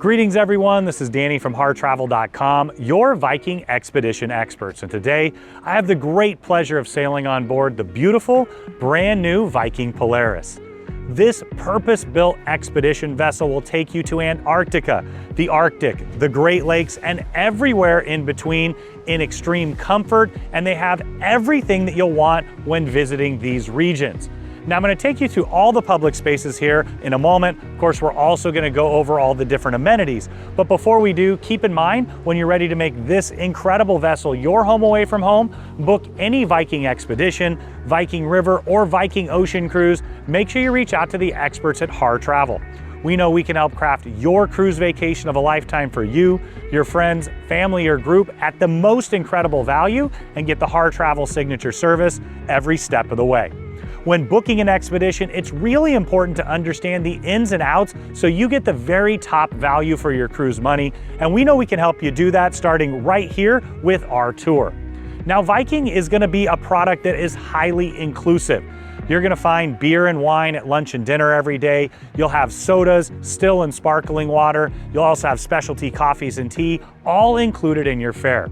Greetings everyone, this is Danny from harrtravel.com, your Viking expedition experts. And today I have the great pleasure of sailing on board the beautiful, brand new Viking Polaris. This purpose-built expedition vessel will take you to Antarctica, the Arctic, the Great Lakes, and everywhere in between in extreme comfort, and they have everything that you'll want when visiting these regions. Now I'm going to take you to all the public spaces here in a moment. Of course, we're also going to go over all the different amenities. But before we do, keep in mind, when you're ready to make this incredible vessel your home away from home, book any Viking expedition, Viking River, or Viking Ocean cruise, make sure you reach out to the experts at Harr Travel. We know we can help craft your cruise vacation of a lifetime for you, your friends, family, or group at the most incredible value, and get the Harr Travel signature service every step of the way. When booking an expedition, it's really important to understand the ins and outs so you get the very top value for your cruise money. And we know we can help you do that starting right here with our tour. Now, Viking is going to be a product that is highly inclusive. You're going to find beer and wine at lunch and dinner every day. You'll have sodas, still and sparkling water. You'll also have specialty coffees and tea, all included in your fare.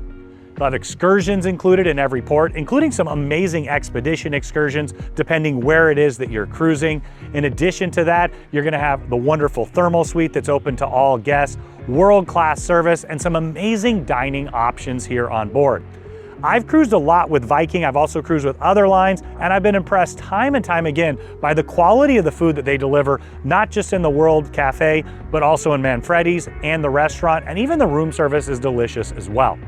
You'll have excursions included in every port, including some amazing expedition excursions, depending where it is that you're cruising. In addition to that, you're gonna have the wonderful thermal suite that's open to all guests, world-class service, and some amazing dining options here on board. I've cruised a lot with Viking. I've also cruised with other lines, and I've been impressed time and time again by the quality of the food that they deliver, not just in the World Cafe, but also in Manfredi's and the restaurant, and even the room service is delicious as well.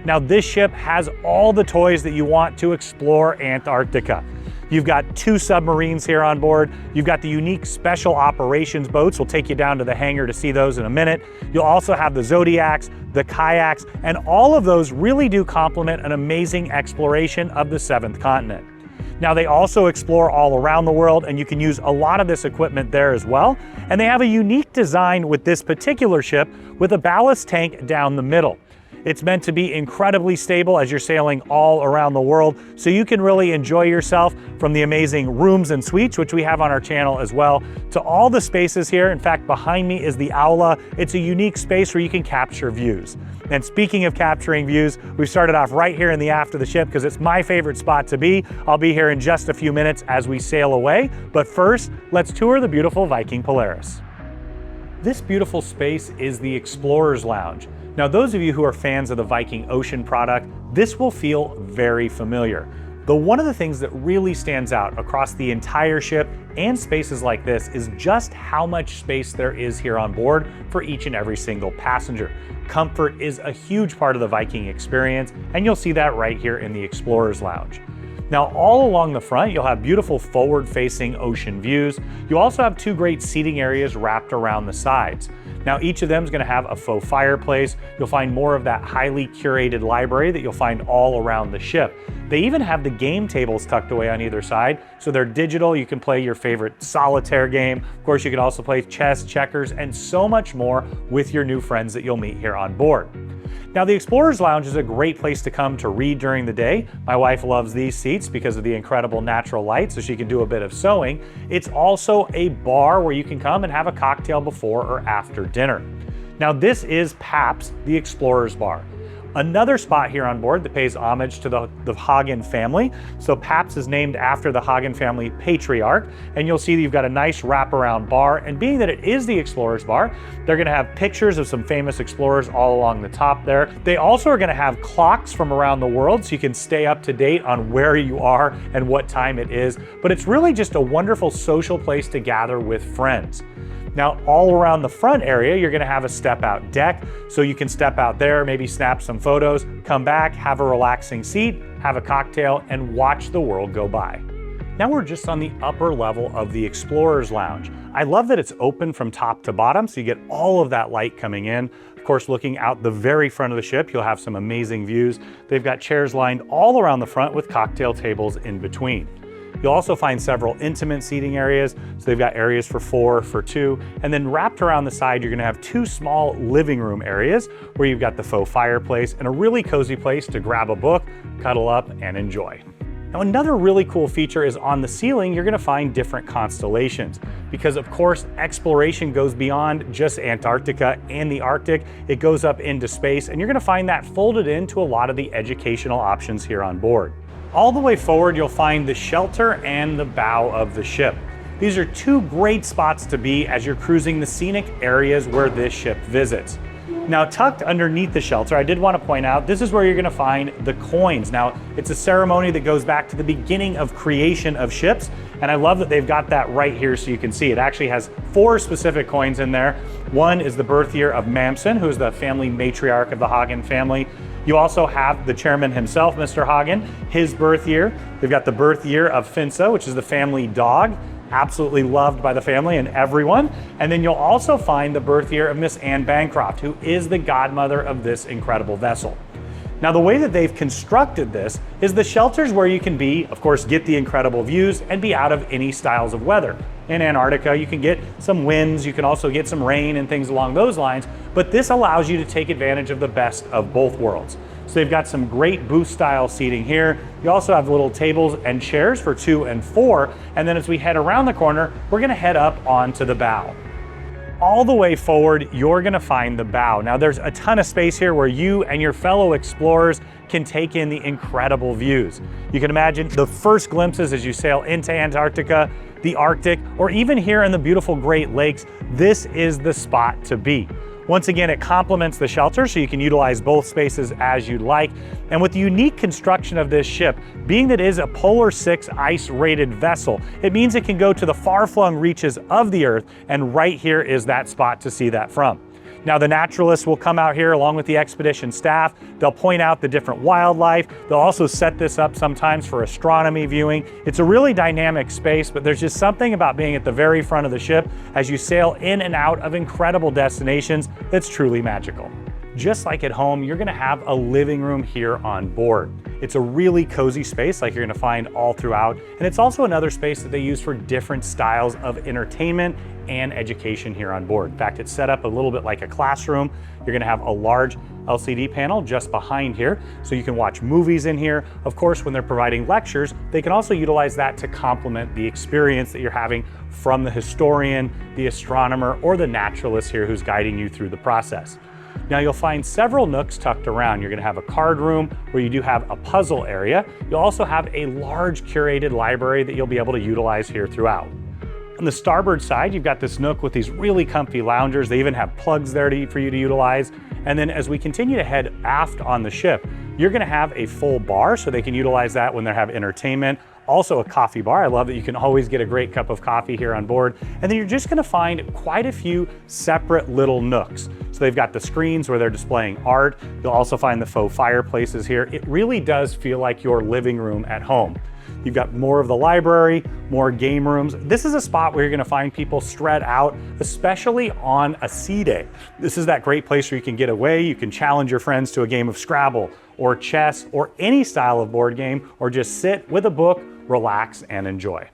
Now, this ship has all the toys that you want to explore Antarctica. You've got 2 submarines here on board. You've got the unique special operations boats. We'll take you down to the hangar to see those in a minute. You'll also have the Zodiacs, the kayaks, and all of those really do complement an amazing exploration of the 7th continent. Now, they also explore all around the world, and you can use a lot of this equipment there as well. And they have a unique design with this particular ship with a ballast tank down the middle. It's meant to be incredibly stable as you're sailing all around the world, so you can really enjoy yourself from the amazing rooms and suites, which we have on our channel as well, to all the spaces here. In fact, behind me is the Aula. It's a unique space where you can capture views. And speaking of capturing views, we've started off right here in the aft of the ship because it's my favorite spot to be. I'll be here in just a few minutes as we sail away, but first, let's tour the beautiful Viking Polaris. This beautiful space is the Explorer's Lounge. Now, those of you who are fans of the Viking Ocean product, this will feel very familiar. But one of the things that really stands out across the entire ship and spaces like this is just how much space there is here on board for each and every single passenger. Comfort is a huge part of the Viking experience, and you'll see that right here in the Explorer's Lounge. Now, all along the front, you'll have beautiful forward-facing ocean views. You also have 2 great seating areas wrapped around the sides. Now, each of them is going to have a faux fireplace. You'll find more of that highly curated library that you'll find all around the ship. They even have the game tables tucked away on either side, so they're digital. You can play your favorite solitaire game. Of course, you can also play chess, checkers, and so much more with your new friends that you'll meet here on board. Now, the Explorer's Lounge is a great place to come to read during the day. My wife loves these seats because of the incredible natural light, so she can do a bit of sewing. It's also a bar where you can come and have a cocktail before or after dinner. Now, this is Pabst, the Explorer's Bar. Another spot here on board that pays homage to the Hagen family. So Pabst is named after the Hagen family patriarch, and you'll see that you've got a nice wraparound bar, and being that it is the Explorer's Bar, they're gonna have pictures of some famous explorers all along the top there. They also are gonna have clocks from around the world so you can stay up to date on where you are and what time it is, but it's really just a wonderful social place to gather with friends. Now, all around the front area, you're gonna have a step-out deck, so you can step out there, maybe snap some photos, come back, have a relaxing seat, have a cocktail, and watch the world go by. Now we're just on the upper level of the Explorer's Lounge. I love that it's open from top to bottom, so you get all of that light coming in. Of course, looking out the very front of the ship, you'll have some amazing views. They've got chairs lined all around the front with cocktail tables in between. You'll also find several intimate seating areas. So they've got areas for 4, for 2, and then wrapped around the side, you're gonna have 2 small living room areas where you've got the faux fireplace and a really cozy place to grab a book, cuddle up, and enjoy. Now, another really cool feature is on the ceiling, you're gonna find different constellations because of course, exploration goes beyond just Antarctica and the Arctic. It goes up into space, and you're gonna find that folded into a lot of the educational options here on board. All the way forward, you'll find the shelter and the bow of the ship. These are two great spots to be as you're cruising the scenic areas where this ship visits. Now, tucked underneath the shelter, I did want to point out, this is where you're going to find the coins. Now, it's a ceremony that goes back to the beginning of creation of ships, and I love that they've got that right here so you can see. It actually has 4 specific coins in there. One is the birth year of Mamsen, who is the family matriarch of the Hagen family. You also have the chairman himself, Mr. Hagen, his birth year. They've got the birth year of Finsa, which is the family dog, absolutely loved by the family and everyone. And then you'll also find the birth year of Miss Anne Bancroft, who is the godmother of this incredible vessel. Now, the way that they've constructed this is the shelter's where you can be, of course, get the incredible views and be out of any styles of weather. In Antarctica, you can get some winds, you can also get some rain and things along those lines, but this allows you to take advantage of the best of both worlds. So they've got some great booth style seating here. You also have little tables and chairs for 2 and 4. And then as we head around the corner, we're gonna head up onto the bow. All the way forward, you're gonna find the bow. Now, there's a ton of space here where you and your fellow explorers can take in the incredible views. You can imagine the first glimpses as you sail into Antarctica, the Arctic, or even here in the beautiful Great Lakes. This is the spot to be. Once again, it complements the shelter, so you can utilize both spaces as you'd like. And with the unique construction of this ship, being that it is a Polar 6 ice-rated vessel, it means it can go to the far-flung reaches of the Earth, and right here is that spot to see that from. Now, the naturalists will come out here along with the expedition staff. They'll point out the different wildlife. They'll also set this up sometimes for astronomy viewing. It's a really dynamic space, but there's just something about being at the very front of the ship as you sail in and out of incredible destinations that's truly magical. Just like at home, you're gonna have a living room here on board. It's a really cozy space like you're gonna find all throughout, and it's also another space that they use for different styles of entertainment and education here on board. In fact, it's set up a little bit like a classroom. You're gonna have a large LCD panel just behind here, so you can watch movies in here. Of course, when they're providing lectures, they can also utilize that to complement the experience that you're having from the historian, the astronomer, or the naturalist here who's guiding you through the process. Now, you'll find several nooks tucked around. You're gonna have a card room where you do have a puzzle area. You'll also have a large curated library that you'll be able to utilize here throughout. On the starboard side, you've got this nook with these really comfy loungers. They even have plugs there for you to utilize. And then as we continue to head aft on the ship, you're gonna have a full bar, so they can utilize that when they have entertainment. Also a coffee bar. I love that you can always get a great cup of coffee here on board. And then you're just gonna find quite a few separate little nooks. So they've got the screens where they're displaying art. You'll also find the faux fireplaces here. It really does feel like your living room at home. You've got more of the library, more game rooms. This is a spot where you're gonna find people spread out, especially on a sea day. This is that great place where you can get away, you can challenge your friends to a game of Scrabble or chess or any style of board game, or just sit with a book, relax, and enjoy.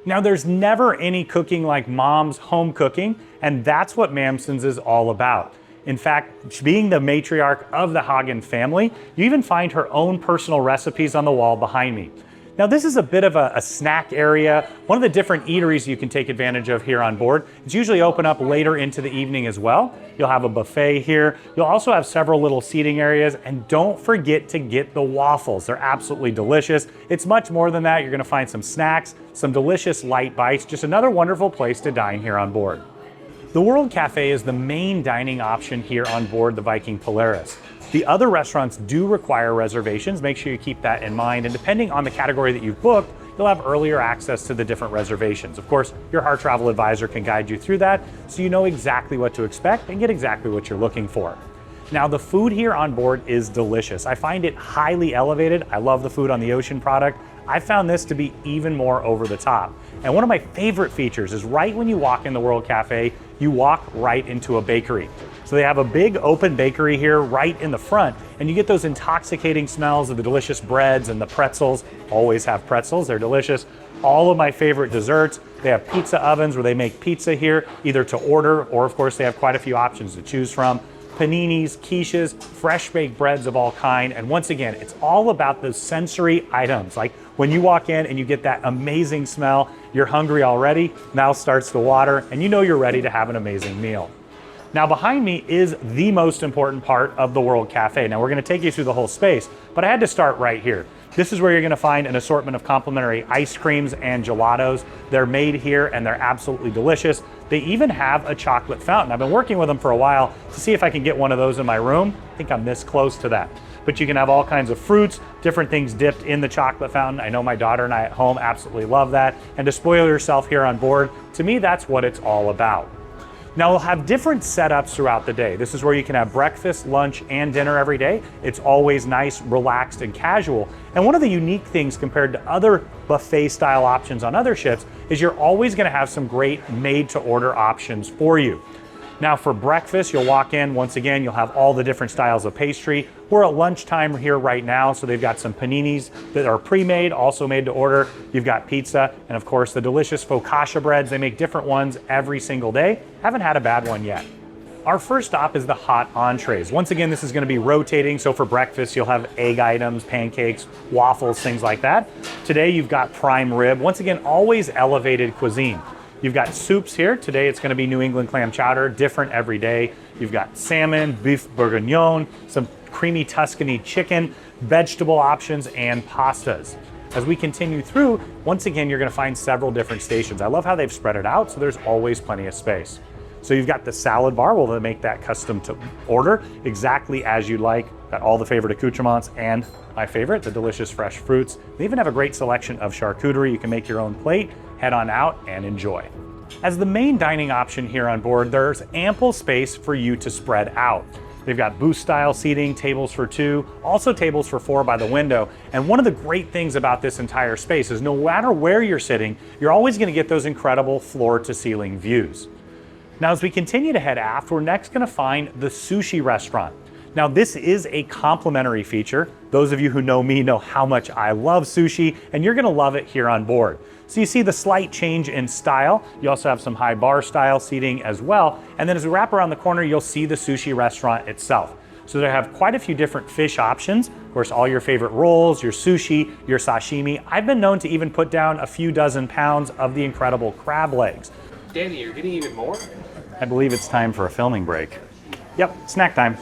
Now, there's never any cooking like mom's home cooking, and that's what Mamsen's is all about. In fact, being the matriarch of the Hagen family, you even find her own personal recipes on the wall behind me. Now, this is a bit of a snack area, one of the different eateries you can take advantage of here on board. It's usually open up later into the evening as well. You'll have a buffet here. You'll also have several little seating areas, and don't forget to get the waffles. They're absolutely delicious. It's much more than that. You're gonna find some snacks, some delicious light bites, just another wonderful place to dine here on board. The World Cafe is the main dining option here on board the Viking Polaris. The other restaurants do require reservations. Make sure you keep that in mind. And depending on the category that you've booked, you'll have earlier access to the different reservations. Of course, your Harr travel advisor can guide you through that so you know exactly what to expect and get exactly what you're looking for. Now, the food here on board is delicious. I find it highly elevated. I love the food on the ocean product. I found this to be even more over the top. And one of my favorite features is right when you walk in the World Cafe, you walk right into a bakery. So they have a big open bakery here right in the front, and you get those intoxicating smells of the delicious breads and the pretzels. Always have pretzels, they're delicious. All of my favorite desserts. They have pizza ovens where they make pizza here, either to order, or of course they have quite a few options to choose from. paninis, quiches, fresh baked breads of all kind. And once again, it's all about those sensory items. Like when you walk in and you get that amazing smell, you're hungry already, mouth starts to water, and you know you're ready to have an amazing meal. Now behind me is the most important part of the World Cafe. Now we're gonna take you through the whole space, but I had to start right here. This is where you're gonna find an assortment of complimentary ice creams and gelatos. They're made here and they're absolutely delicious. They even have a chocolate fountain. I've been working with them for a while to see if I can get one of those in my room. I think I'm this close to that. But you can have all kinds of fruits, different things dipped in the chocolate fountain. I know my daughter and I at home absolutely love that. And to spoil yourself here on board, to me, that's what it's all about. Now we'll have different setups throughout the day. This is where you can have breakfast, lunch, and dinner every day. It's always nice, relaxed, and casual. And one of the unique things compared to other buffet style options on other ships is you're always gonna have some great made to order options for you. Now for breakfast, you'll walk in, once again, you'll have all the different styles of pastry. We're at lunchtime here right now, so they've got some paninis that are pre-made, also made to order. You've got pizza, and of course the delicious focaccia breads. They make different ones every single day. Haven't had a bad one yet. Our first stop is the hot entrees. Once again, this is gonna be rotating, so for breakfast, you'll have egg items, pancakes, waffles, things like that. Today, you've got prime rib. Once again, always elevated cuisine. You've got soups here. Today it's gonna be New England clam chowder, different every day. You've got salmon, beef bourguignon, some creamy Tuscany chicken, vegetable options, and pastas. As we continue through, once again, you're gonna find several different stations. I love how they've spread it out, so there's always plenty of space. So you've got the salad bar, where they'll make that custom to order exactly as you like. Got all the favorite accoutrements and my favorite, the delicious fresh fruits. They even have a great selection of charcuterie. You can make your own plate, head on out and enjoy. As the main dining option here on board, there's ample space for you to spread out. They've got booth style seating, tables for two, also tables for four by the window. And one of the great things about this entire space is no matter where you're sitting, you're always gonna get those incredible floor to ceiling views. Now, as we continue to head aft, we're next gonna find the sushi restaurant. Now, this is a complimentary feature. Those of you who know me know how much I love sushi, and you're gonna love it here on board. So you see the slight change in style. You also have some high bar style seating as well. And then as we wrap around the corner, you'll see the sushi restaurant itself. So they have quite a few different fish options. Of course, all your favorite rolls, your sushi, your sashimi. I've been known to even put down a few dozen pounds of the incredible crab legs. Danny, you're getting even more? I believe it's time for a filming break. Yep, snack time.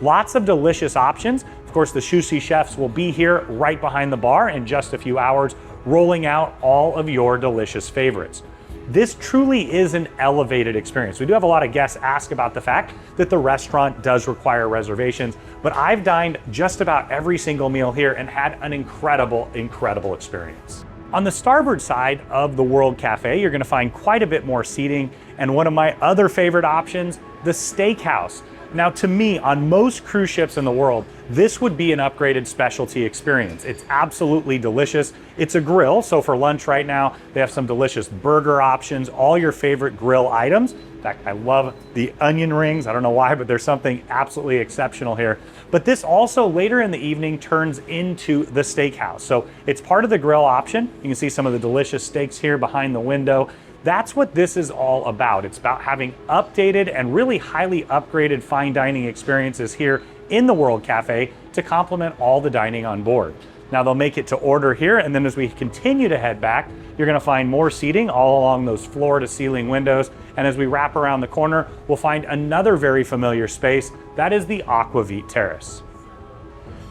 Lots of delicious options. Of course, the sushi chefs will be here right behind the bar in just a few hours, rolling out all of your delicious favorites. This truly is an elevated experience. We do have a lot of guests ask about the fact that the restaurant does require reservations, but I've dined just about every single meal here and had an incredible, incredible experience. On the starboard side of the World Cafe, you're gonna find quite a bit more seating, and one of my other favorite options, the steakhouse. Now, to me, on most cruise ships in the world, this would be an upgraded specialty experience. It's absolutely delicious. It's a grill, so for lunch right now, they have some delicious burger options, all your favorite grill items. In fact, I love the onion rings. I don't know why, but there's something absolutely exceptional here. But this also later in the evening turns into the steakhouse. So it's part of the grill option. You can see some of the delicious steaks here behind the window. That's what this is all about. It's about having updated and really highly upgraded fine dining experiences here in the World Cafe to complement all the dining on board. Now they'll make it to order here, and then as we continue to head back, you're gonna find more seating all along those floor to ceiling windows. And as we wrap around the corner, we'll find another very familiar space. That is the Aquavit Terrace.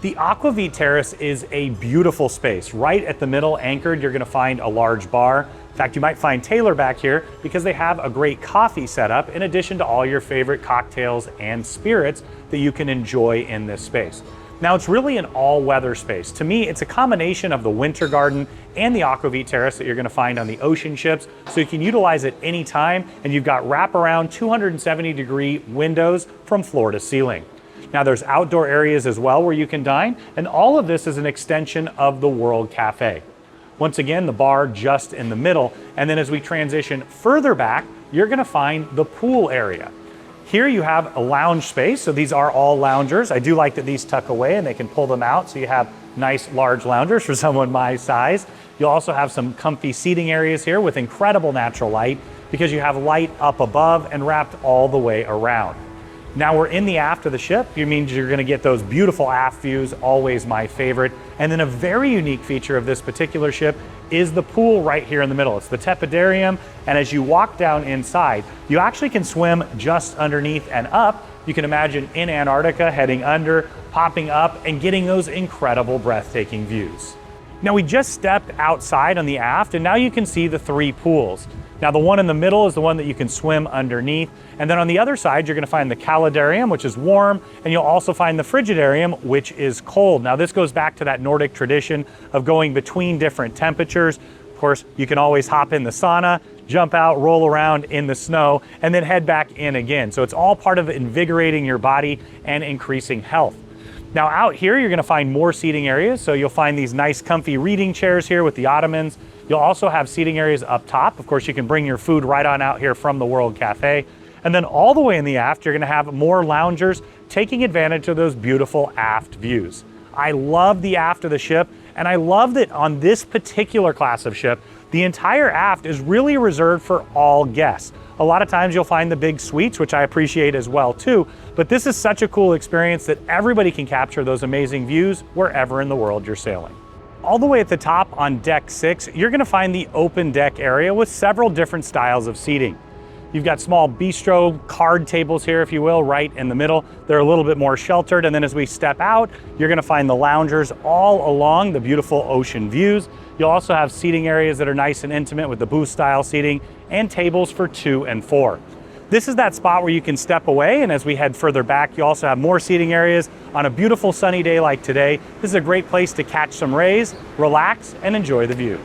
The Aquavit Terrace is a beautiful space. Right at the middle, anchored, you're gonna find a large bar. In fact, you might find Taylor back here because they have a great coffee setup in addition to all your favorite cocktails and spirits that you can enjoy in this space. Now, it's really an all-weather space. To me, it's a combination of the Winter Garden and the Aquavit Terrace that you're gonna find on the ocean ships, so you can utilize it anytime, and you've got wraparound 270-degree windows from floor to ceiling. Now, there's outdoor areas as well where you can dine, and all of this is an extension of the World Cafe. Once again, the bar just in the middle, and then as we transition further back, you're gonna find the pool area. Here you have a lounge space, so these are all loungers. I do like that these tuck away and they can pull them out, so you have nice large loungers for someone my size. You'll also have some comfy seating areas here with incredible natural light because you have light up above and wrapped all the way around. Now we're in the aft of the ship. It means you're gonna get those beautiful aft views, always my favorite. And then a very unique feature of this particular ship is the pool right here in the middle. It's the tepidarium, and as you walk down inside, you actually can swim just underneath and up. You can imagine in Antarctica, heading under, popping up, and getting those incredible, breathtaking views. Now we just stepped outside on the aft, and now you can see the 3 pools. Now the one in the middle is the one that you can swim underneath, and then on the other side you're going to find the calidarium, which is warm, and you'll also find the frigidarium, which is cold. Now this goes back to that Nordic tradition of going between different temperatures. Of course, you can always hop in the sauna, jump out, roll around in the snow, and then head back in again. So it's all part of invigorating your body and increasing health. Now out here, you're gonna find more seating areas. So you'll find these nice comfy reading chairs here with the ottomans. You'll also have seating areas up top. Of course, you can bring your food right on out here from the World Cafe. And then all the way in the aft, you're gonna have more loungers taking advantage of those beautiful aft views. I love the aft of the ship, and I love that on this particular class of ship, the entire aft is really reserved for all guests. A lot of times you'll find the big suites, which I appreciate as well too, but this is such a cool experience that everybody can capture those amazing views wherever in the world you're sailing. All the way at the top on deck 6, you're gonna find the open deck area with several different styles of seating. You've got small bistro card tables here, if you will, right in the middle. They're a little bit more sheltered, and then as we step out, you're gonna find the loungers all along the beautiful ocean views. You'll also have seating areas that are nice and intimate with the booth style seating and tables for 2 and 4. This is that spot where you can step away, and as we head further back, you also have more seating areas. On a beautiful sunny day like today, this is a great place to catch some rays, relax, and enjoy the view.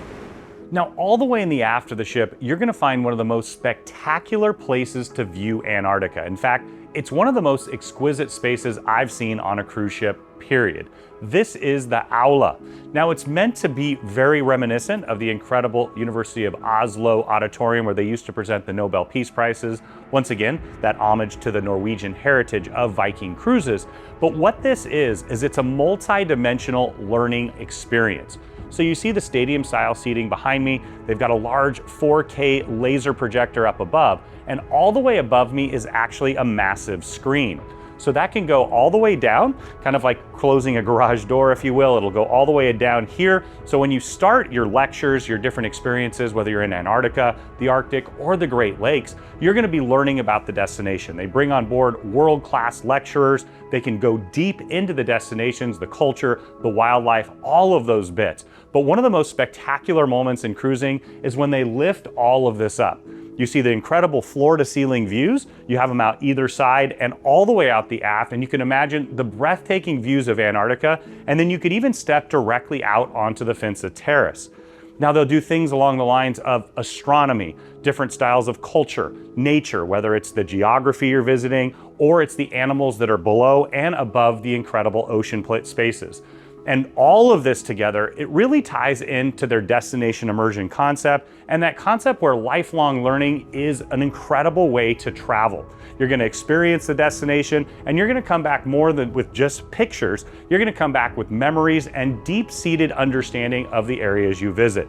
Now, all the way in the aft of the ship, you're gonna find one of the most spectacular places to view Antarctica. In fact, it's one of the most exquisite spaces I've seen on a cruise ship, period. This is the Aula. Now, it's meant to be very reminiscent of the incredible University of Oslo auditorium where they used to present the Nobel Peace Prizes. Once again, that homage to the Norwegian heritage of Viking Cruises. But what this is it's a multi-dimensional learning experience. So you see the stadium style seating behind me. They've got a large 4K laser projector up above, and all the way above me is actually a massive screen. So that can go all the way down, kind of like closing a garage door, if you will. It'll go all the way down here. So when you start your lectures, your different experiences, whether you're in Antarctica, the Arctic, or the Great Lakes, you're gonna be learning about the destination. They bring on board world-class lecturers. They can go deep into the destinations, the culture, the wildlife, all of those bits. But one of the most spectacular moments in cruising is when they lift all of this up. You see the incredible floor-to-ceiling views. You have them out either side and all the way out the aft, and you can imagine the breathtaking views of Antarctica, and then you could even step directly out onto the Veranda Terrace. Now they'll do things along the lines of astronomy, different styles of culture, nature, whether it's the geography you're visiting or it's the animals that are below and above the incredible ocean spaces. And all of this together, it really ties into their destination immersion concept, and that concept where lifelong learning is an incredible way to travel. You're gonna experience the destination, and you're gonna come back more than with just pictures. You're gonna come back with memories and deep-seated understanding of the areas you visit.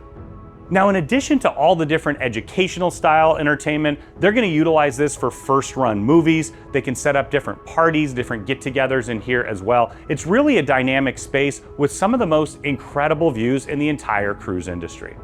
Now, in addition to all the different educational style entertainment, they're gonna utilize this for first run movies. They can set up different parties, different get-togethers in here as well. It's really a dynamic space with some of the most incredible views in the entire cruise industry.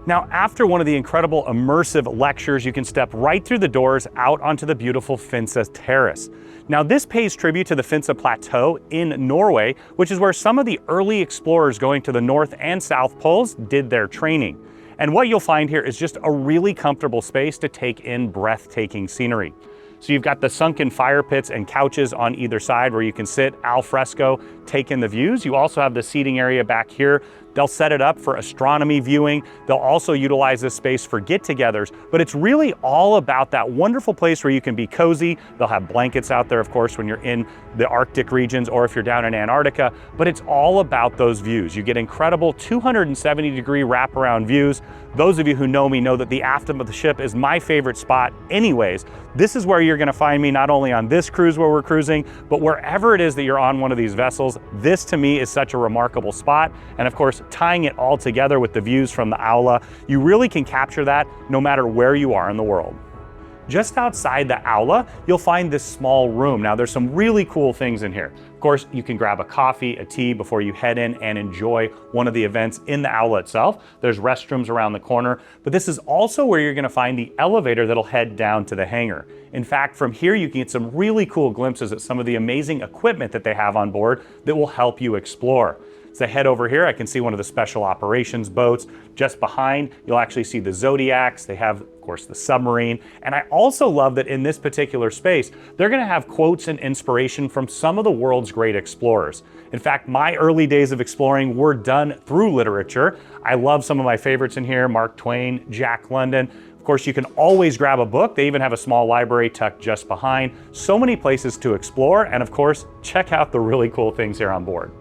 Now, after one of the incredible immersive lectures, you can step right through the doors out onto the beautiful Veranda Terrace. Now, this pays tribute to the Finse Plateau in Norway, which is where some of the early explorers going to the North and South Poles did their training. And what you'll find here is just a really comfortable space to take in breathtaking scenery. So you've got the sunken fire pits and couches on either side where you can sit al fresco, take in the views. You also have the seating area back here. They'll set it up for astronomy viewing. They'll also utilize this space for get-togethers, but it's really all about that wonderful place where you can be cozy. They'll have blankets out there, of course, when you're in the Arctic regions or if you're down in Antarctica, but it's all about those views. You get incredible 270-degree wraparound views. Those of you who know me know that the aft of the ship is my favorite spot anyways. This is where you're gonna find me not only on this cruise where we're cruising, but wherever it is that you're on one of these vessels. This to me is such a remarkable spot. And of course, tying it all together with the views from the Aula, you really can capture that no matter where you are in the world. Just outside the Aula, you'll find this small room. Now there's some really cool things in here. Of course, you can grab a coffee, a tea before you head in and enjoy one of the events in the Aula itself. There's restrooms around the corner, but this is also where you're gonna find the elevator that'll head down to the hangar. In fact, from here you can get some really cool glimpses at some of the amazing equipment that they have on board that will help you explore. As I head over here, I can see one of the special operations boats. Just behind, you'll actually see the Zodiacs. They have, of course, the submarine. And I also love that in this particular space, they're gonna have quotes and inspiration from some of the world's great explorers. In fact, my early days of exploring were done through literature. I love some of my favorites in here, Mark Twain, Jack London. Of course, you can always grab a book. They even have a small library tucked just behind. So many places to explore. And of course, check out the really cool things here on board.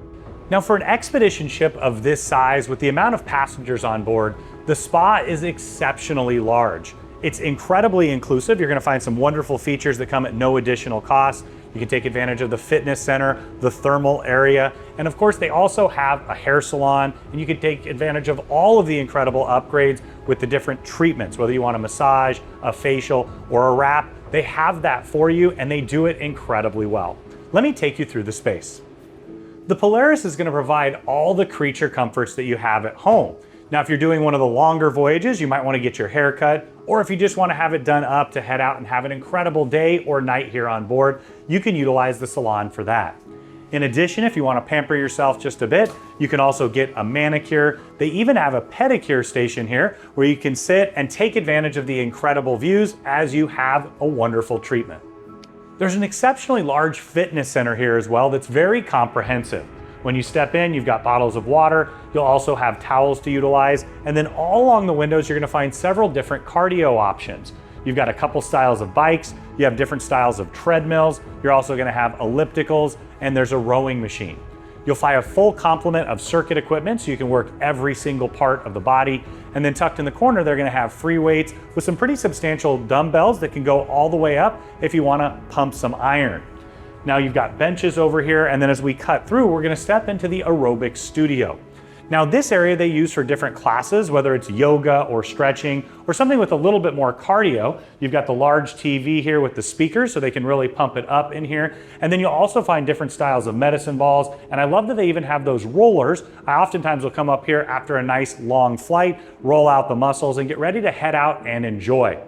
Now for an expedition ship of this size with the amount of passengers on board, the spa is exceptionally large. It's incredibly inclusive. You're gonna find some wonderful features that come at no additional cost. You can take advantage of the fitness center, the thermal area, and of course they also have a hair salon, and you can take advantage of all of the incredible upgrades with the different treatments, whether you want a massage, a facial, or a wrap. They have that for you and they do it incredibly well. Let me take you through the space. The Polaris is going to provide all the creature comforts that you have at home. Now, if you're doing one of the longer voyages, you might want to get your hair cut, or if you just want to have it done up to head out and have an incredible day or night here on board, you can utilize the salon for that. In addition, if you want to pamper yourself just a bit, you can also get a manicure. They even have a pedicure station here where you can sit and take advantage of the incredible views as you have a wonderful treatment. There's an exceptionally large fitness center here as well that's very comprehensive. When you step in, you've got bottles of water, you'll also have towels to utilize, and then all along the windows, you're gonna find several different cardio options. You've got a couple styles of bikes, you have different styles of treadmills, you're also gonna have ellipticals, and there's a rowing machine. You'll find a full complement of circuit equipment so you can work every single part of the body. And then tucked in the corner, they're gonna have free weights with some pretty substantial dumbbells that can go all the way up if you wanna pump some iron. Now you've got benches over here, and then as we cut through, we're gonna step into the aerobic studio. Now this area they use for different classes, whether it's yoga or stretching or something with a little bit more cardio. You've got the large TV here with the speakers so they can really pump it up in here. And then you'll also find different styles of medicine balls. And I love that they even have those rollers. I oftentimes will come up here after a nice long flight, roll out the muscles and get ready to head out and enjoy.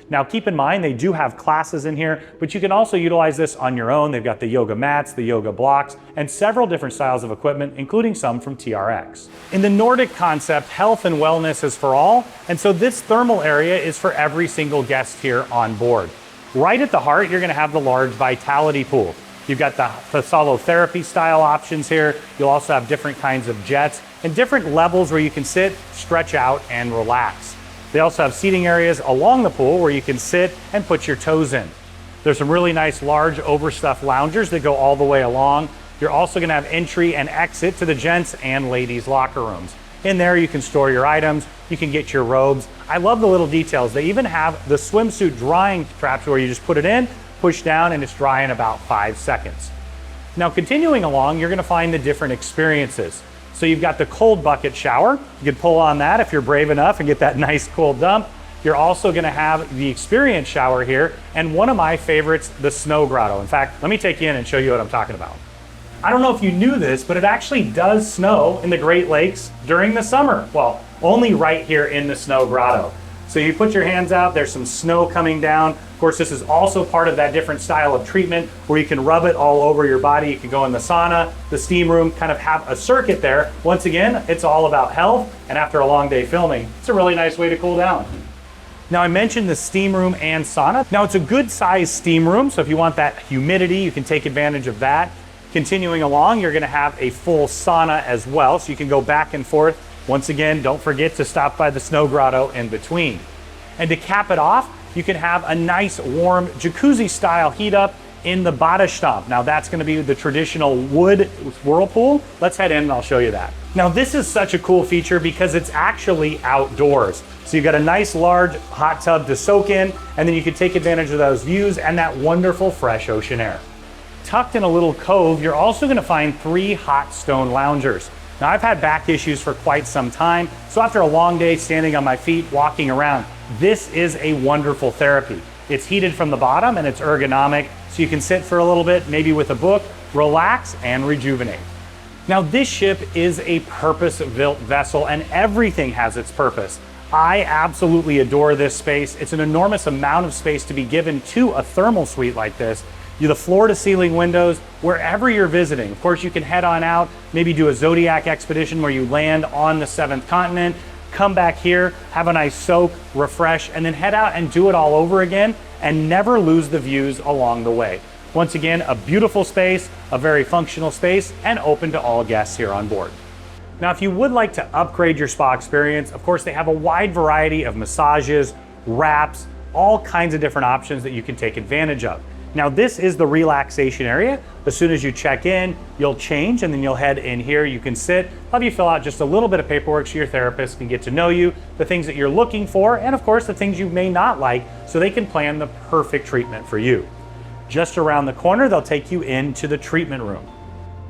Now keep in mind, they do have classes in here, but you can also utilize this on your own. They've got the yoga mats, the yoga blocks, and several different styles of equipment, including some from TRX. In the Nordic concept, health and wellness is for all, and so this thermal area is for every single guest here on board. Right at the heart, you're gonna have the large vitality pool. You've got the solotherapy style options here. You'll also have different kinds of jets and different levels where you can sit, stretch out, and relax. They also have seating areas along the pool where you can sit and put your toes in. There's some really nice large overstuffed loungers that go all the way along. You're also gonna have entry and exit to the gents and ladies locker rooms. In there you can store your items, you can get your robes. I love the little details. They even have the swimsuit drying straps where you just put it in, push down, and it's dry in about 5 seconds. Now continuing along, you're gonna find the different experiences. So you've got the cold bucket shower. You can pull on that if you're brave enough and get that nice cold dump. You're also gonna have the experience shower here, and one of my favorites, the snow grotto. In fact, let me take you in and show you what I'm talking about. I don't know if you knew this, but it actually does snow in the Great Lakes during the summer. Well, only right here in the snow grotto. So you put your hands out, there's some snow coming down. Of course, this is also part of that different style of treatment where you can rub it all over your body. You can go in the sauna, the steam room, kind of have a circuit there. Once again, it's all about health, and after a long day filming, it's a really nice way to cool down. Now I mentioned the steam room and sauna. Now it's a good sized steam room, so if you want that humidity, you can take advantage of that. Continuing along, you're gonna have a full sauna as well, so you can go back and forth. Once again, don't forget to stop by the snow grotto in between. And to cap it off, you can have a nice warm jacuzzi style heat up in the Badestamp. Now that's gonna be the traditional wood whirlpool. Let's head in and I'll show you that. Now this is such a cool feature because it's actually outdoors. So you've got a nice large hot tub to soak in, and then you can take advantage of those views and that wonderful fresh ocean air. Tucked in a little cove, you're also gonna find 3 hot stone loungers. Now I've had back issues for quite some time, so after a long day standing on my feet, walking around, this is a wonderful therapy. It's heated from the bottom and it's ergonomic, so you can sit for a little bit, maybe with a book, relax and rejuvenate. Now this ship is a purpose-built vessel and everything has its purpose. I absolutely adore this space. It's an enormous amount of space to be given to a thermal suite like this. The floor-to-ceiling windows, wherever you're visiting. Of course, you can head on out, maybe do a Zodiac expedition where you land on the 7th continent, come back here, have a nice soak, refresh, and then head out and do it all over again and never lose the views along the way. Once again, a beautiful space, a very functional space, and open to all guests here on board. Now, if you would like to upgrade your spa experience, of course, they have a wide variety of massages, wraps, all kinds of different options that you can take advantage of. Now this is the relaxation area. As soon as you check in, you'll change and then you'll head in here. You can sit, have you fill out just a little bit of paperwork so your therapist can get to know you, the things that you're looking for, and of course the things you may not like, so they can plan the perfect treatment for you. Just around the corner, they'll take you into the treatment room.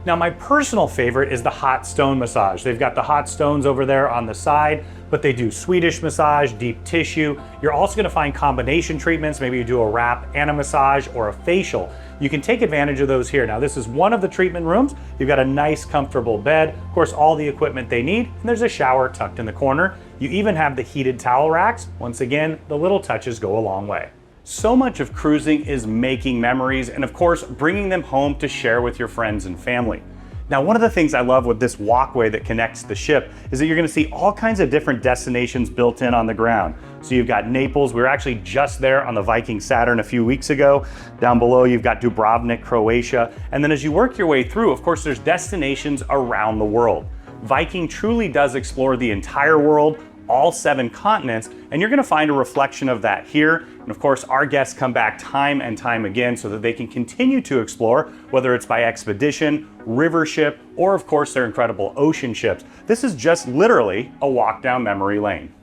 Now my personal favorite is the hot stone massage. They've got the hot stones over there on the side, but they do Swedish massage, deep tissue. You're also gonna find combination treatments. Maybe you do a wrap and a massage or a facial. You can take advantage of those here. Now this is one of the treatment rooms. You've got a nice comfortable bed, of course all the equipment they need, and there's a shower tucked in the corner. You even have the heated towel racks. Once again, the little touches go a long way. So much of cruising is making memories and of course bringing them home to share with your friends and family. Now one of the things I love with this walkway that connects the ship is that you're going to see all kinds of different destinations built in on the ground. So you've got Naples, we were actually just there on the Viking Saturn a few weeks ago. Down below you've got Dubrovnik, Croatia, and then as you work your way through, of course there's destinations around the world. Viking truly does explore the entire world, all 7 continents, and you're gonna find a reflection of that here. And of course, our guests come back time and time again so that they can continue to explore, whether it's by expedition, river ship, or of course their incredible ocean ships. This is just literally a walk down memory lane.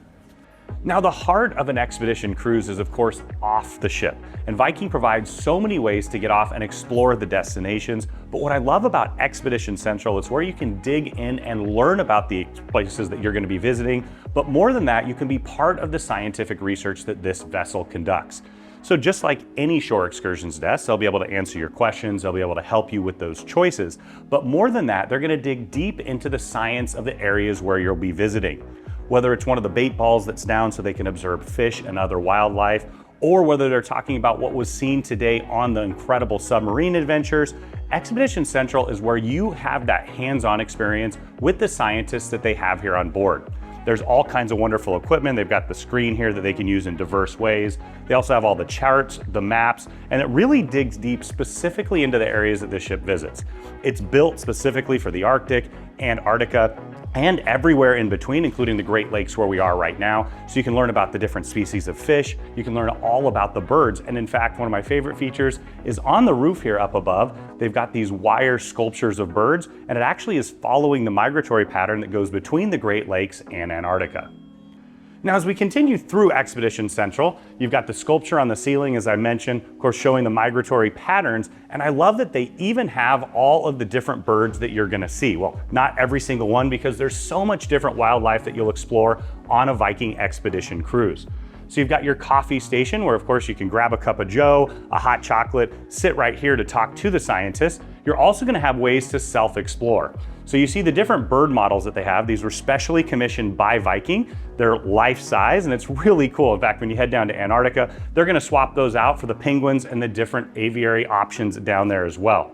Now the heart of an expedition cruise is of course off the ship, and Viking provides so many ways to get off and explore the destinations. But what I love about Expedition Central is where you can dig in and learn about the places that you're going to be visiting, but more than that, you can be part of the scientific research that this vessel conducts. So just like any shore excursions desk, they'll be able to answer your questions, they'll be able to help you with those choices, but more than that, they're going to dig deep into the science of the areas where you'll be visiting. Whether it's one of the bait balls that's down so they can observe fish and other wildlife, or whether they're talking about what was seen today on the incredible submarine adventures, Expedition Central is where you have that hands-on experience with the scientists that they have here on board. There's all kinds of wonderful equipment. They've got the screen here that they can use in diverse ways. They also have all the charts, the maps, and it really digs deep specifically into the areas that this ship visits. It's built specifically for the Arctic, Antarctica, and everywhere in between, including the Great Lakes where we are right now. So you can learn about the different species of fish. You can learn all about the birds. And in fact, one of my favorite features is on the roof here up above, they've got these wire sculptures of birds, and it actually is following the migratory pattern that goes between the Great Lakes and Antarctica. Now, as we continue through Expedition Central, you've got the sculpture on the ceiling, as I mentioned, of course, showing the migratory patterns. And I love that they even have all of the different birds that you're gonna see. Well, not every single one, because there's so much different wildlife that you'll explore on a Viking expedition cruise. So you've got your coffee station where of course you can grab a cup of joe, a hot chocolate, sit right here to talk to the scientists. You're also gonna have ways to self-explore. So you see the different bird models that they have. These were specially commissioned by Viking. They're life size and it's really cool. In fact, when you head down to Antarctica, they're gonna swap those out for the penguins and the different aviary options down there as well.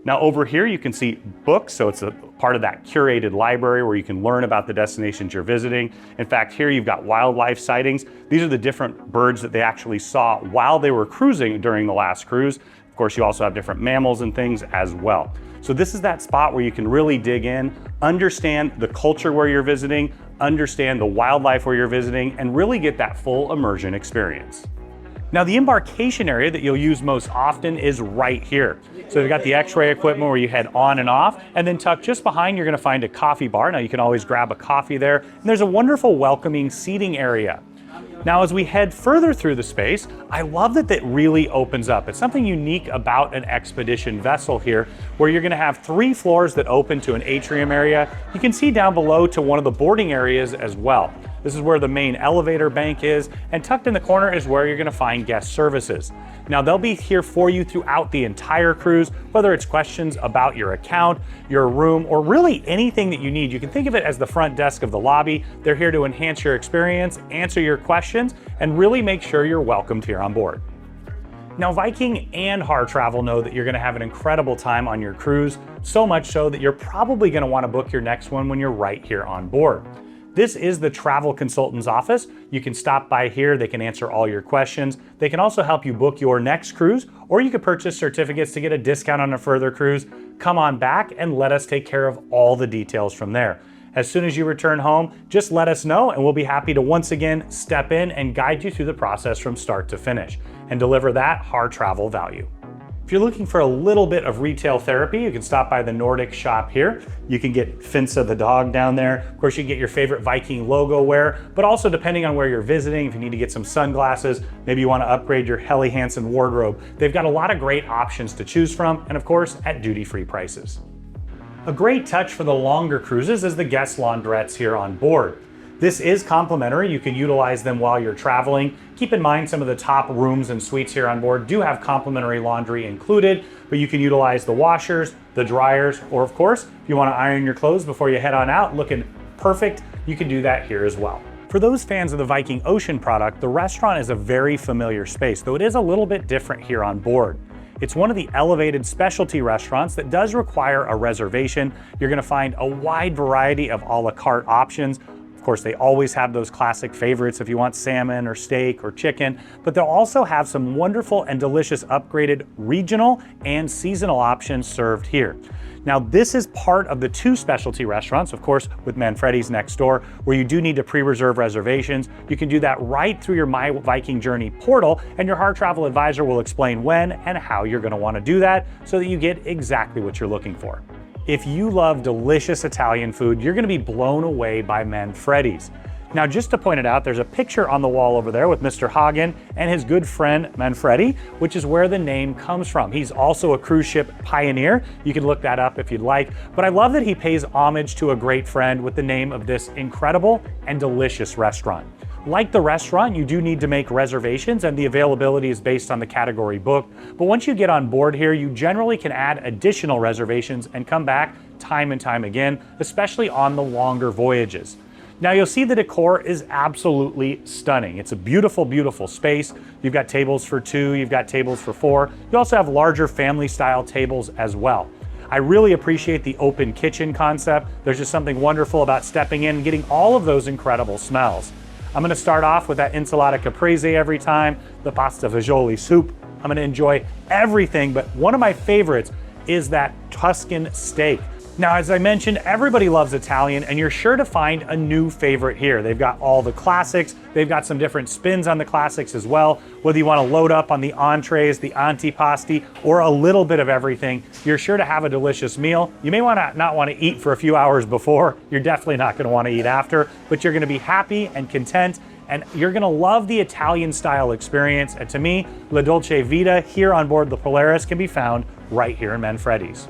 Now over here you can see books, so it's a part of that curated library where you can learn about the destinations you're visiting. In fact, here you've got wildlife sightings. These are the different birds that they actually saw while they were cruising during the last cruise. Of course, you also have different mammals and things as well. So this is that spot where you can really dig in, understand the culture where you're visiting, understand the wildlife where you're visiting, and really get that full immersion experience. Now the embarkation area that you'll use most often is right here. So they've got the X-ray equipment where you head on and off, and then tucked just behind you're gonna find a coffee bar. Now you can always grab a coffee there, and there's a wonderful welcoming seating area. Now as we head further through the space, I love that it really opens up. It's something unique about an expedition vessel here, where you're gonna have 3 floors that open to an atrium area. You can see down below to one of the boarding areas as well. This is where the main elevator bank is, and tucked in the corner is where you're gonna find guest services. Now they'll be here for you throughout the entire cruise, whether it's questions about your account, your room, or really anything that you need. You can think of it as the front desk of the lobby. They're here to enhance your experience, answer your questions, and really make sure you're welcomed here on board. Now, Viking and Harr Travel know that you're gonna have an incredible time on your cruise, so much so that you're probably gonna wanna book your next one when you're right here on board. This is the travel consultant's office. You can stop by here, they can answer all your questions. They can also help you book your next cruise, or you could purchase certificates to get a discount on a further cruise. Come on back and let us take care of all the details from there. As soon as you return home, just let us know and we'll be happy to once again step in and guide you through the process from start to finish and deliver that Harr Travel value. If you're looking for a little bit of retail therapy, you can stop by the Nordic shop here. You can get Finsa the dog down there. Of course, you can get your favorite Viking logo wear, but also depending on where you're visiting, if you need to get some sunglasses, maybe you want to upgrade your Helly Hansen wardrobe, they've got a lot of great options to choose from, and of course, at duty-free prices. A great touch for the longer cruises is the guest laundrettes here on board. This is complimentary. You can utilize them while you're traveling. Keep in mind some of the top rooms and suites here on board do have complimentary laundry included, but you can utilize the washers, the dryers, or of course, if you want to iron your clothes before you head on out looking perfect, you can do that here as well. For those fans of the Viking Ocean product, the restaurant is a very familiar space, though it is a little bit different here on board. It's one of the elevated specialty restaurants that does require a reservation. You're gonna find a wide variety of a la carte options. Of course, they always have those classic favorites if you want salmon or steak or chicken, but they'll also have some wonderful and delicious upgraded regional and seasonal options served here. Now, this is part of the two specialty restaurants, of course, with Manfredi's next door, where you do need to pre-reserve reservations. You can do that right through your My Viking Journey portal, and your Harr Travel advisor will explain when and how you're gonna wanna do that so that you get exactly what you're looking for. If you love delicious Italian food, you're gonna be blown away by Manfredi's. Now, just to point it out, there's a picture on the wall over there with Mr. Hagen and his good friend Manfredi, which is where the name comes from. He's also a cruise ship pioneer. You can look that up if you'd like, but I love that he pays homage to a great friend with the name of this incredible and delicious restaurant. Like the restaurant, you do need to make reservations and the availability is based on the category booked, but once you get on board here, you generally can add additional reservations and come back time and time again, especially on the longer voyages. Now you'll see the decor is absolutely stunning. It's a beautiful, beautiful space. You've got tables for 2, you've got tables for 4. You also have larger family style tables as well. I really appreciate the open kitchen concept. There's just something wonderful about stepping in and getting all of those incredible smells. I'm gonna start off with that insalata caprese every time, the pasta fagioli soup. I'm gonna enjoy everything, but one of my favorites is that Tuscan steak. Now, as I mentioned, everybody loves Italian, and you're sure to find a new favorite here. They've got all the classics. They've got some different spins on the classics as well. Whether you want to load up on the entrees, the antipasti, or a little bit of everything, you're sure to have a delicious meal. You may not want to eat for a few hours before. You're definitely not going to want to eat after, but you're going to be happy and content, and you're going to love the Italian style experience. And to me, La Dolce Vita here on board the Polaris can be found right here in Manfredi's.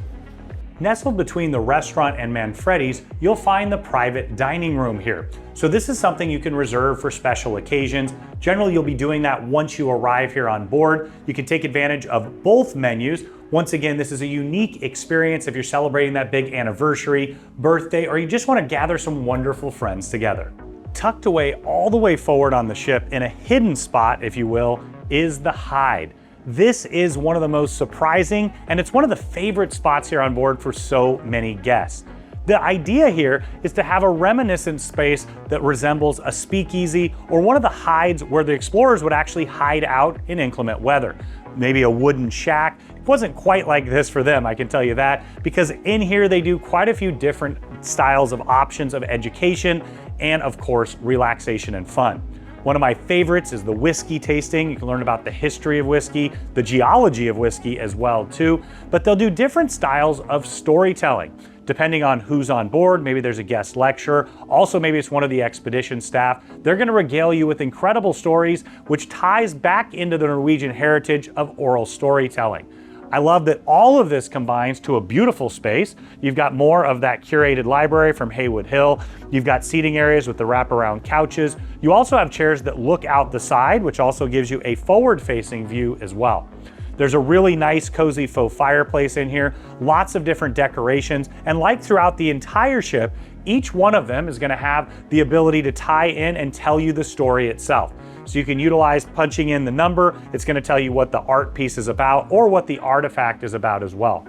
Nestled between the restaurant and Manfredi's, you'll find the private dining room here. So this is something you can reserve for special occasions. Generally, you'll be doing that once you arrive here on board. You can take advantage of both menus. Once again, this is a unique experience if you're celebrating that big anniversary, birthday, or you just want to gather some wonderful friends together. Tucked away all the way forward on the ship in a hidden spot, if you will, is the hide. This is one of the most surprising, and it's one of the favorite spots here on board for so many guests. The idea here is to have a reminiscent space that resembles a speakeasy or one of the hides where the explorers would actually hide out in inclement weather. Maybe a wooden shack. It wasn't quite like this for them, I can tell you that, because in here they do quite a few different styles of options of education and, of course, relaxation and fun. One of my favorites is the whiskey tasting. You can learn about the history of whiskey, the geology of whiskey as well too, but they'll do different styles of storytelling. Depending on who's on board, maybe there's a guest lecturer, also maybe it's one of the expedition staff. They're gonna regale you with incredible stories, which ties back into the Norwegian heritage of oral storytelling. I love that all of this combines to a beautiful space. You've got more of that curated library from Haywood Hill. You've got seating areas with the wraparound couches. You also have chairs that look out the side, which also gives you a forward-facing view as well. There's a really nice cozy faux fireplace in here, lots of different decorations, and like throughout the entire ship, each one of them is going to have the ability to tie in and tell you the story itself. So you can utilize punching in the number, it's going to tell you what the art piece is about or what the artifact is about as well.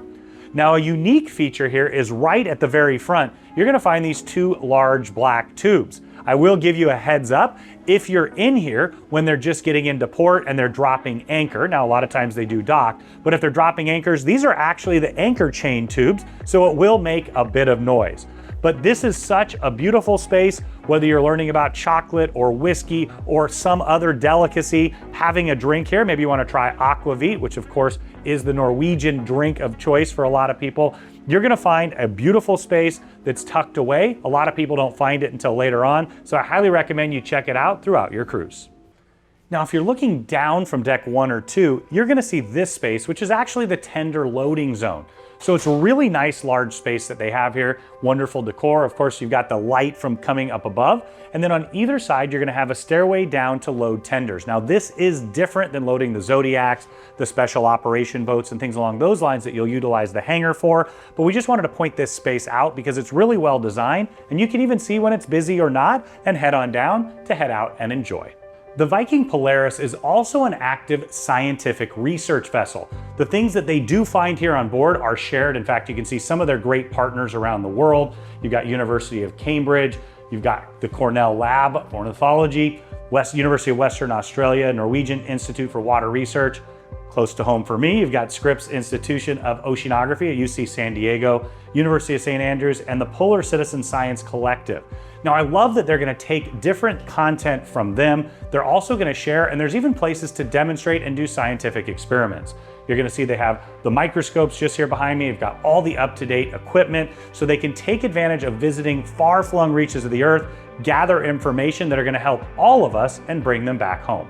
Now, a unique feature here is right at the very front, you're going to find these two large black tubes. I will give you a heads up, if you're in here when they're just getting into port and they're dropping anchor, now a lot of times they do dock, but if they're dropping anchors, these are actually the anchor chain tubes, so it will make a bit of noise. But this is such a beautiful space, whether you're learning about chocolate or whiskey or some other delicacy, having a drink here. Maybe you want to try Aquavit, which of course is the Norwegian drink of choice for a lot of people. You're going to find a beautiful space that's tucked away. A lot of people don't find it until later on, so I highly recommend you check it out throughout your cruise. Now, if you're looking down from deck 1 or 2, you're going to see this space, which is actually the tender loading zone. So it's a really nice large space that they have here, wonderful decor. Of course, you've got the light from coming up above, and then on either side, you're gonna have a stairway down to load tenders. Now, this is different than loading the Zodiacs, the special operation boats, and things along those lines that you'll utilize the hangar for, but we just wanted to point this space out because it's really well designed, and you can even see when it's busy or not, and head on down to head out and enjoy. The Viking Polaris is also an active scientific research vessel. The things that they do find here on board are shared. In fact, you can see some of their great partners around the world. You've got University of Cambridge, you've got the Cornell Lab of Ornithology, University of Western Australia, Norwegian Institute for Water Research. Close to home for me, you've got Scripps Institution of Oceanography at UC San Diego, University of St. Andrews, and the Polar Citizen Science Collective. Now, I love that they're going to take different content from them. They're also going to share, and there's even places to demonstrate and do scientific experiments. You're going to see they have the microscopes just here behind me. You've got all the up-to-date equipment, so they can take advantage of visiting far-flung reaches of the Earth, gather information that are going to help all of us, and bring them back home.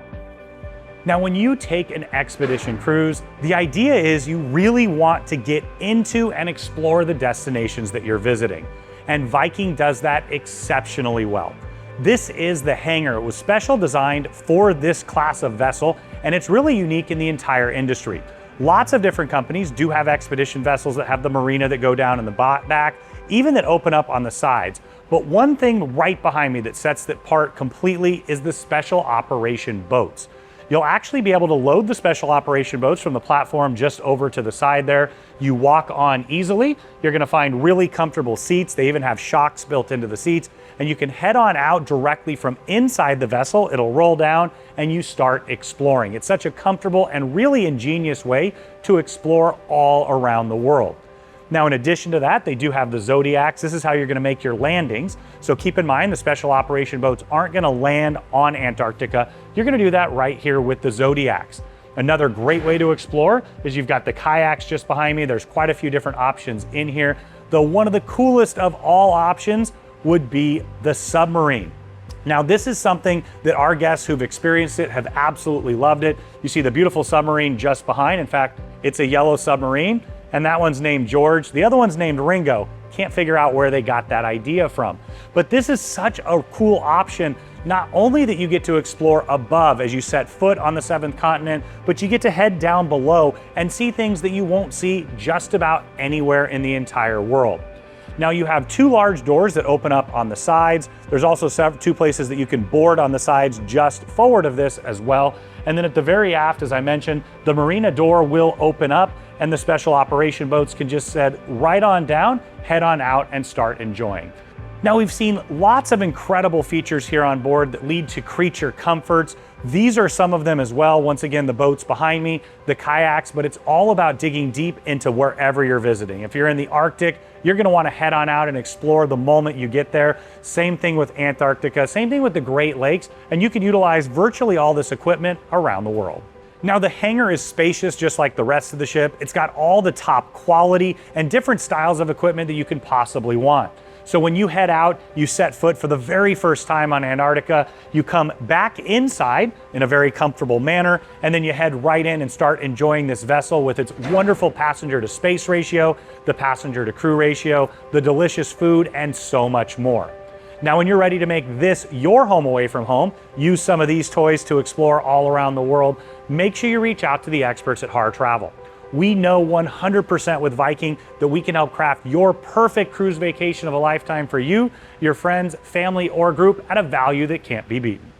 Now, when you take an expedition cruise, the idea is you really want to get into and explore the destinations that you're visiting. And Viking does that exceptionally well. This is the Hangar. It was special designed for this class of vessel, and it's really unique in the entire industry. Lots of different companies do have expedition vessels that have the marina that go down in the back, even that open up on the sides. But one thing right behind me that sets it apart completely is the special operation boats. You'll actually be able to load the special operation boats from the platform just over to the side there. You walk on easily. You're going to find really comfortable seats. They even have shocks built into the seats, and you can head on out directly from inside the vessel. It'll roll down and you start exploring. It's such a comfortable and really ingenious way to explore all around the world. Now, in addition to that, they do have the Zodiacs. This is how you're going to make your landings. So keep in mind, the special operation boats aren't going to land on Antarctica. You're going to do that right here with the Zodiacs. Another great way to explore is you've got the kayaks just behind me. There's quite a few different options in here. Though one of the coolest of all options would be the submarine. Now, this is something that our guests who've experienced it have absolutely loved it. You see the beautiful submarine just behind. In fact, it's a yellow submarine, and that one's named George. The other one's named Ringo. Can't figure out where they got that idea from. But this is such a cool option, not only that you get to explore above as you set foot on the 7th continent, but you get to head down below and see things that you won't see just about anywhere in the entire world. Now, you have two large doors that open up on the sides. There's also two places that you can board on the sides just forward of this as well. And then at the very aft, as I mentioned, the marina door will open up and the special operation boats can just head right on down, head on out, and start enjoying. Now, we've seen lots of incredible features here on board that lead to creature comforts. These are some of them as well. Once again, the boats behind me, the kayaks, but it's all about digging deep into wherever you're visiting. If you're in the Arctic, you're going to want to head on out and explore the moment you get there. Same thing with Antarctica, same thing with the Great Lakes, and you can utilize virtually all this equipment around the world. Now, the Hangar is spacious just like the rest of the ship. It's got all the top quality and different styles of equipment that you can possibly want. So when you head out, you set foot for the very first time on Antarctica, you come back inside in a very comfortable manner, and then you head right in and start enjoying this vessel with its wonderful passenger to space ratio, the passenger to crew ratio, the delicious food, and so much more. Now, when you're ready to make this your home away from home, use some of these toys to explore all around the world, make sure you reach out to the experts at Harr Travel. We know 100% with Viking that we can help craft your perfect cruise vacation of a lifetime for you, your friends, family, or group at a value that can't be beaten.